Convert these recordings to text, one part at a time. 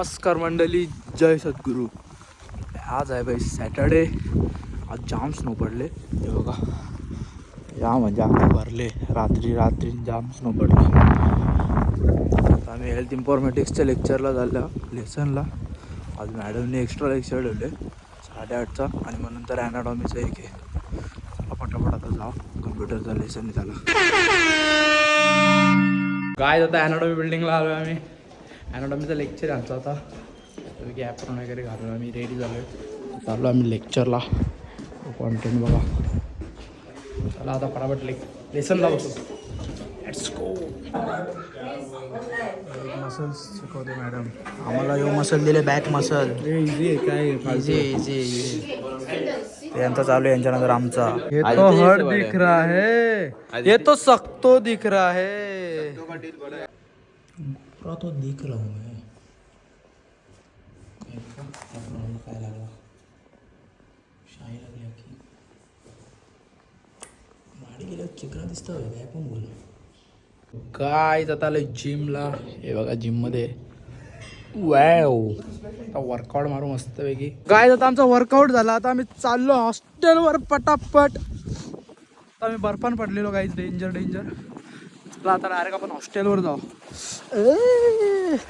नमस्कार मंडळी, जय सद्गुरू. आज आहे भाई सॅटर्डे. आज जाम स्नो पडले हे बघा. या म्हणजे आम्ही भरले रात्री जाम स्नो पडले. आता आम्ही हेल्थ इन्फॉर्मॅटिक्सच्या लेक्चरला झालं लेसनला. आज मॅडमने एक्स्ट्रा लेक्चर ठेवले 8:30चा आणि मग नंतर ॲनाटॉमीचं एक आहे. चला पटापट आता जाऊ, कम्प्युटरचा लेसन झाला. काय आता ॲनाटॉमी बिल्डिंगला आलो आम्ही. ॲनाटॉमीचा लेक्चर आमचा आता ॲप्रॉन वगैरे घालून आम्ही रेडी झालो आहे. चाललो आम्ही लेक्चरला. कॉन्टेंट बघा. चला आता फटाफट लेसनला बसू. Let's go. मसल्स शिकवते मॅडम आम्हाला. यो मसल दिले बॅक मसल. इझी काय इझी यांचा चालू आहे. यांच्यानंतर आमचा ये तो हर्ड दिख रहा है, ये तो सख्त तो दिख रहा है, तो दिख रहा हूँ मैं. काय लागला शाही लागली की गाडी गेल्यावर चिकरा दिसतं काय पण बोल. काय जाता आलं जिमला. हे बघा जिममध्ये वॅव आता वर्कआउट मारू मस्तपैकी. काय जाता आमचा वर्कआउट झाला. आता आम्ही चाललो हॉस्टेलवर पटापट. आता आम्ही बर्फान पडलेलो काही डेंजर. चला आता डायरेक्ट आपण हॉस्टेलवर जाऊ.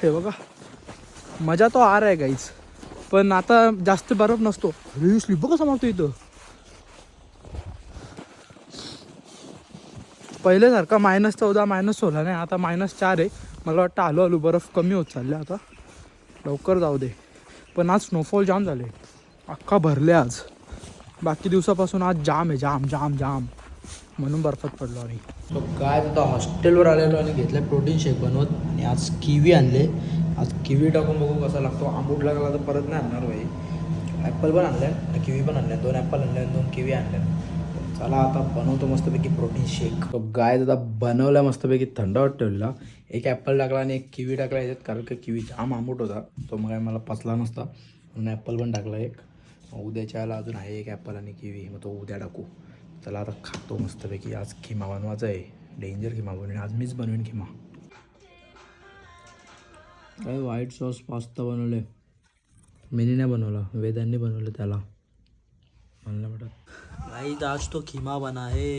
हे बघा मजा तो आ रहा है गाईज, पण आता जास्त बर्फ नसतो. रिअसली बघा समजतो इथं. पहिल्यासारखा -14 -16 नाही, आता -4 आहे. मला वाटतं आलो बर्फ कमी होत चालले. आता लवकर जाऊ दे. पण आज स्नोफॉल जाम झाले, अख्खा भरले आज. बाकी दिवसापासून आज जाम आहे, जाम म्हणून बर्फात पडलो आम्ही. काय आता हॉस्टेलवर आलेलो आणि घेतलं प्रोटीन शेक बनवत. आणि आज किवी आणले. आज किवी टाकून बघू कसा लागतो. आंबूट लागला तर परत नाही आणणार भाई. ॲपल पण आणल्या आणि किवी पण आणल्या. 2 ॲपल आणल्या आणि 2 किवी आणल्या. चला आता बनवतो मस्तपैकी प्रोटीन शेक. गाय आता बनवला मस्तपैकी थंडावत ठेवलेला. 1 ॲपल टाकला आणि 1 किवी टाकला याच्यात, कारण की किवी जाम आंबूट होता. तो मग मला पचला नसता म्हणून ॲपल पण टाकला 1. उद्याच्या याला अजून आहे 1 ॲपल आणि किवी, मग तो उद्या टाकू. चला आता खातो मस्तपैकी. आज खिमा बनवायचा आहे. डेंजर खिमा बनवेन आज, मीच बनवेन खिमा. काय व्हाईट सॉस पास्ता बनवले. मीनी नाही बनवला, वेदांनी बनवलं त्याला. म्हणलं बेटा भाई आज तो खिमा बना है.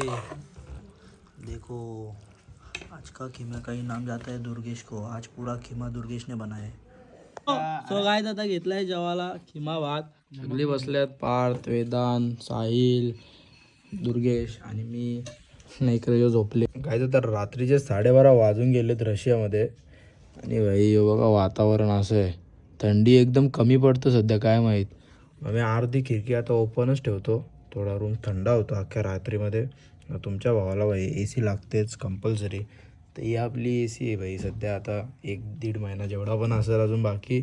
देखो आज का खिमा का ही नाम जाता है दुर्गेश को. आज पूरा खिमा दुर्गेश ने बनाया है. सो काय आता घेतलाय जेवाला खिमा भात. सगळी बसल्यात. पार्थ, वेदांत, साहिल, दुर्गेश आणि मी. नाही इकडे झोपले. काय तर रात्रीचे 12:30 वाजून गेलेत रशियामध्ये. आणि भाई बघा वातावरण असं आहे. थंडी एकदम कमी पडतं सध्या, काय माहीत. मग मी अर्धी खिडकी आता ओपनच ठेवतो. थोडा रूम थंड होतो अख्ख्या रात्रीमध्ये. तुमच्या भावाला भाई AC लागतेच कंपल्सरी. तर ही आपली AC आहे भाई. सध्या आता 1-1.5 महिना जेवढा पण असेल अजून बाकी.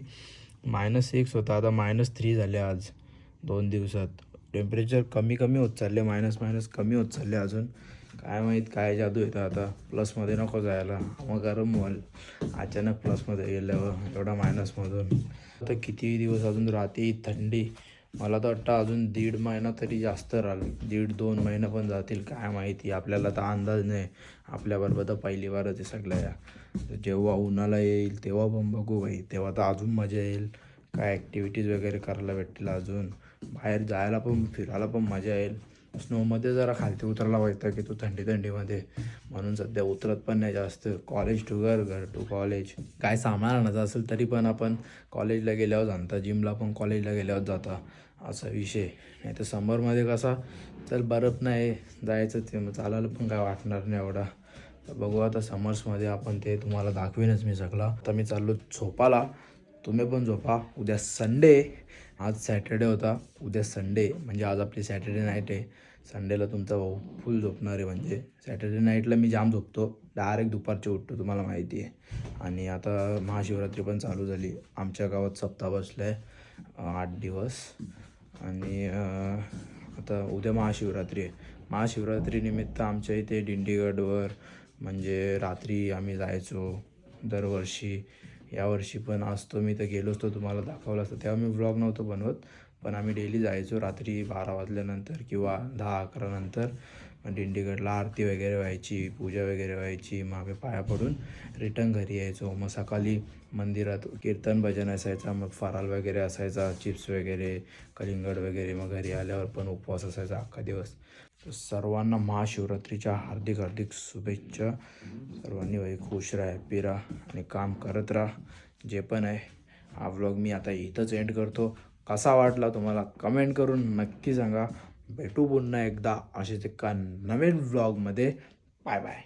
-6 होता, आता -3 झाले आज 2 दिवसात. टेम्परेचर कमी होत चालले. मायनस कमी होत चालले अजून. काय माहीत काय जादू येतं आता. प्लसमध्ये नको जायला, मग गरम व्हाल अचानक प्लसमध्ये गेल्यावर एवढा मायनसमधून. आता किती दिवस अजून राहते थंडी. मला तर वाटतं अजून 1.5 महिना तरी जास्त राहील. 1.5-2 महिना पण जातील काय माहिती. आपल्याला तर अंदाज नाही. आपल्याबरोबर तर पहिली बारच आहे सगळ्या. जेव्हा उन्हाळा येईल तेव्हा पण बघू भाई. तेव्हा तर अजून मजा येईल. काय ॲक्टिव्हिटीज वगैरे करायला भेटतील अजून. बाहेर जायला पण फिरायला पण मजा येईल. स्नोमध्ये जरा खालती उतरायला व्हायचं की तू थंडीमध्ये, म्हणून सध्या उतरत पण नाही जास्त. कॉलेज टू घर टू कॉलेज. काय सामान आणायचं असेल तरी पण आपण कॉलेजला गेल्यावर जाणता. जिमला पण कॉलेजला गेल्यावर जाता, असा विषय. नाही तर समरमध्ये कसा चल बर्फ नाही जायचं, ते मग चालायला पण काय वाटणार नाही एवढा. तर बघू आता समर्समध्ये आपण ते तुम्हाला दाखवेनच मी सगळं. आता मी चाललो झोपाला. तुम्ही पण झोपा. उद्या संडे. आज सॅटर्डे होता, उद्या संडे. म्हणजे आज आपली सॅटर्डे नाईट आहे. संडेला तुमचा भाऊ फुल झोपणार आहे. म्हणजे सॅटर्डे नाईटला मी जाम झोपतो. डायरेक्ट दुपारचे उठतो, तुम्हाला माहिती आहे. आणि आता महाशिवरात्री पण चालू झाली. आमच्या गावात सप्ताह बसला आहे 8 दिवस. आणि आता उद्या महाशिवरात्री आहे. महाशिवरात्रीनिमित्त आमच्या इथे दिंडीगडवर म्हणजे रात्री आम्ही जायचो दरवर्षी. यावर्षी पण असतो मी तर गेलो असतो, तुम्हाला दाखवलं असतं. तेव्हा मी व्लॉग नव्हतो बनवत, पण आम्ही डेली जायचो रात्री 12 वाजल्यानंतर किंवा 10-11 नंतर. मग दिंडीगडला आरती वगैरे व्हायची, पूजा वगैरे व्हायची, मागे पाया पडून रिटर्न घरी यायचो. मग सकाळी मंदिरात कीर्तन भजन असायचा, मग फराळ वगैरे असायचा, चिप्स वगैरे, कलिंगड वगैरे. मग घरी आल्यावर पण उपवास असायचा अख्खा दिवस. तर सर्वांना महाशिवरात्रीच्या हार्दिक हार्दिक शुभेच्छा. सर्वांनी भाई खुश राहा, हॅपी राहा आणि काम करत राहा. जे पण आहे हा व्लॉग मी आता इथंच एंड करतो. कसा वाटला तुम्हाला कमेंट करून नक्की सांगा. भेटू पुन्हा एकदा असेच एका नवीन व्लॉगमध्ये. Bye bye.